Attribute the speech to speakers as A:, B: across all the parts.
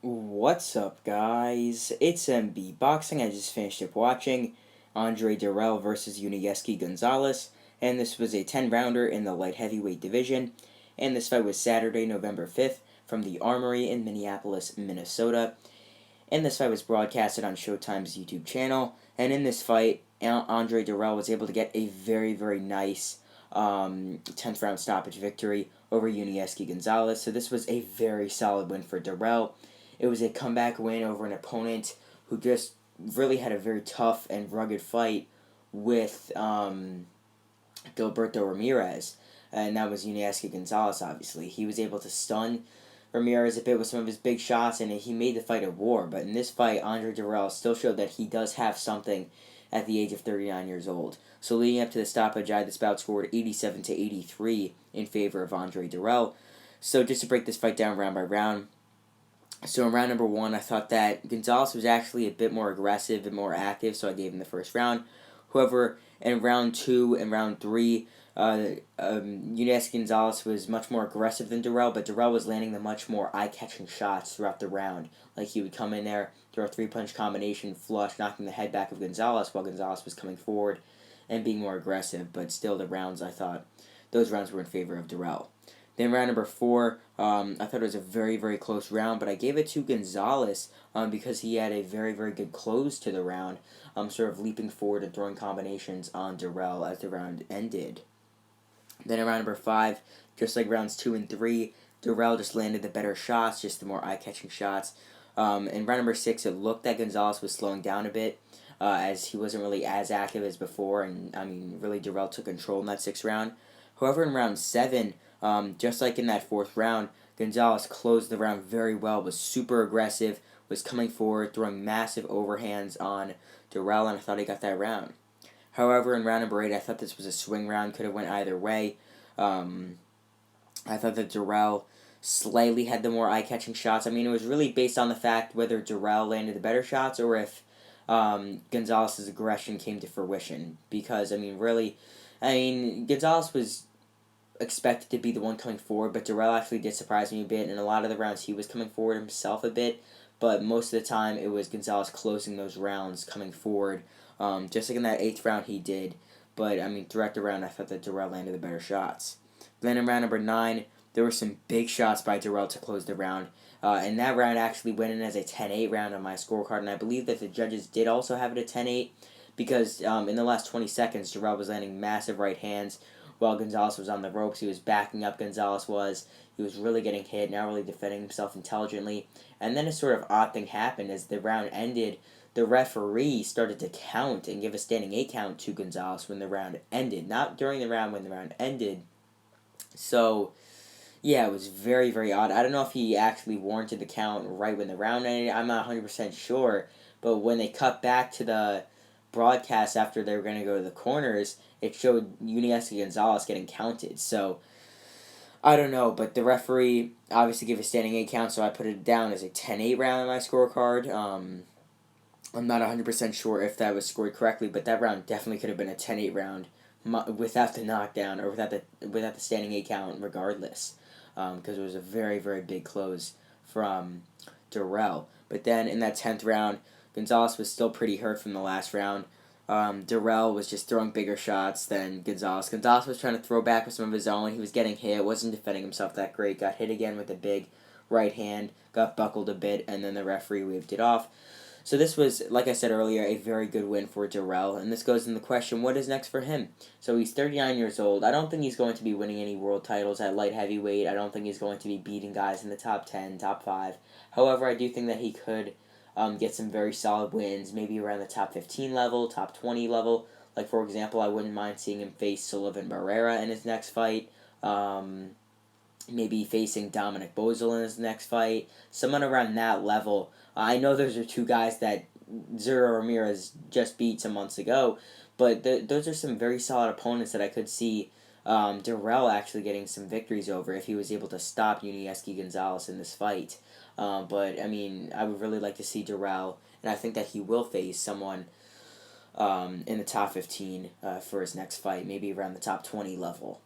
A: What's up, guys? It's MB Boxing. I just finished up watching Andre Dirrell versus Yunieski Gonzalez, and this was a 10-rounder in the light heavyweight division. And this fight was Saturday, November 5th, from the Armory in Minneapolis, Minnesota. And this fight was broadcasted on Showtime's YouTube channel. And in this fight, Andre Dirrell was able to get a very, very nice 10th round stoppage victory over Yunieski Gonzalez. So this was a very solid win for Dirrell. It was a comeback win over an opponent who just really had a very tough and rugged fight with Gilberto Ramirez, and that was Yunieski Gonzalez, obviously. He was able to stun Ramirez a bit with some of his big shots, and he made the fight a war. But in this fight, Andre Dirrell still showed that he does have something at the age of 39 years old. So leading up to the stoppage, this bout scored 87 to 83 in favor of Andre Dirrell. So just to break this fight down round by round, so in round number one, I thought that Gonzalez was actually a bit more aggressive and more active, so I gave him the first round. However, in round two and round three, Yunieski Gonzalez was much more aggressive than Dirrell, but Dirrell was landing the much more eye-catching shots throughout the round. Like he would come in there, throw a three-punch combination, flush, knocking the head back of Gonzalez while Gonzalez was coming forward and being more aggressive. But still, the rounds, I thought, those rounds were in favor of Dirrell. Then round number four, I thought it was a very, very close round, but I gave it to Gonzalez because he had a very, very good close to the round, sort of leaping forward and throwing combinations on Dirrell as the round ended. Then in round number five, just like rounds two and three, Dirrell just landed the better shots, just the more eye-catching shots. In round number six, it looked that Gonzalez was slowing down a bit, as he wasn't really as active as before, and really Dirrell took control in that sixth round. However, in round seven, just like in that fourth round, Gonzalez closed the round very well, was super aggressive, was coming forward, throwing massive overhands on Dirrell, and I thought he got that round. However, in round number eight, I thought this was a swing round, could have went either way. I thought that Dirrell slightly had the more eye-catching shots. It was really based on the fact whether Dirrell landed the better shots or if Gonzalez's aggression came to fruition. Because, Gonzalez was expected to be the one coming forward, but Dirrell actually did surprise me a bit. In a lot of the rounds, he was coming forward himself a bit, but most of the time, it was Gonzalez closing those rounds, coming forward. Just like in that eighth round, he did. But, throughout the round, I thought that Dirrell landed the better shots. Then in round number 9, there were some big shots by Dirrell to close the round. And that round actually went in as a 10-8 round on my scorecard, and I believe that the judges did also have it at 10-8 because in the last 20 seconds, Dirrell was landing massive right hands while Gonzalez was on the ropes. He was backing up, Gonzalez was. He was really getting hit, not really defending himself intelligently. And then a sort of odd thing happened as the round ended. The referee started to count and give a standing 8 count to Gonzalez when the round ended. Not during the round, when the round ended. So, yeah, it was very, very odd. I don't know if he actually warranted the count right when the round ended. I'm not 100% sure. But when they cut back to the broadcast after they were going to go to the corners, it showed Yunieski Gonzalez getting counted. So, I don't know, but the referee obviously gave a standing 8 count, so I put it down as a 10-8 round on my scorecard. I'm not 100% sure if that was scored correctly, but that round definitely could have been a 10-8 round without the knockdown or without the standing 8 count regardless, because it was a very, very big close from Dirrell. But then in that 10th round, Gonzalez was still pretty hurt from the last round. Dirrell was just throwing bigger shots than Gonzalez. Gonzalez was trying to throw back with some of his own. He was getting hit, wasn't defending himself that great, got hit again with a big right hand, got buckled a bit, and then the referee waved it off. So this was, like I said earlier, a very good win for Dirrell, and this goes in the question, what is next for him? So he's 39 years old. I don't think he's going to be winning any world titles at light heavyweight. I don't think he's going to be beating guys in the top 10, top 5. However, I do think that he could get some very solid wins, maybe around the top 15 level, top 20 level. Like, for example, I wouldn't mind seeing him face Sullivan Barrera in his next fight. Maybe facing Dominic Boesel in his next fight. Someone around that level. I know those are two guys that Zero Ramirez just beat some months ago, but those are some very solid opponents that I could see Dirrell actually getting some victories over if he was able to stop Yunieski Gonzalez in this fight. But, I would really like to see Dirrell, and I think that he will face someone in the top 15 for his next fight, maybe around the top 20 level.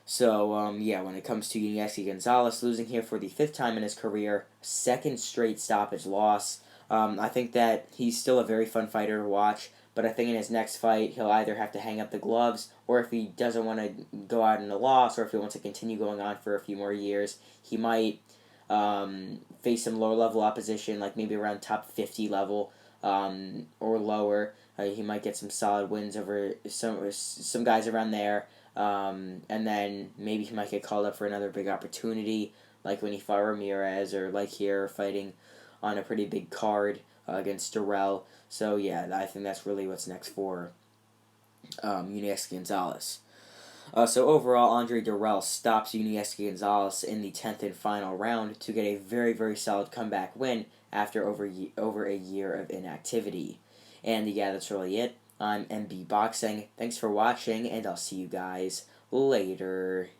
A: So, yeah, when it comes to Yunieski Gonzalez losing here for the 5th time in his career, second straight stoppage loss, I think that he's still a very fun fighter to watch, but I think in his next fight, he'll either have to hang up the gloves, or if he doesn't want to go out in a loss, or if he wants to continue going on for a few more years, he might face some lower-level opposition, like maybe around top 50 level or lower. He might get some solid wins over some guys around there. And then maybe he might get called up for another big opportunity, like when he fought Ramirez, or like here fighting on a pretty big card against Dirrell. So yeah, I think that's really what's next for Yunieski Gonzalez. So overall, Andre Dirrell stops Yunieski Gonzalez in the 10th and final round to get a very, very solid comeback win after over a year of inactivity. And yeah, that's really it. I'm MB Boxing. Thanks for watching, and I'll see you guys later.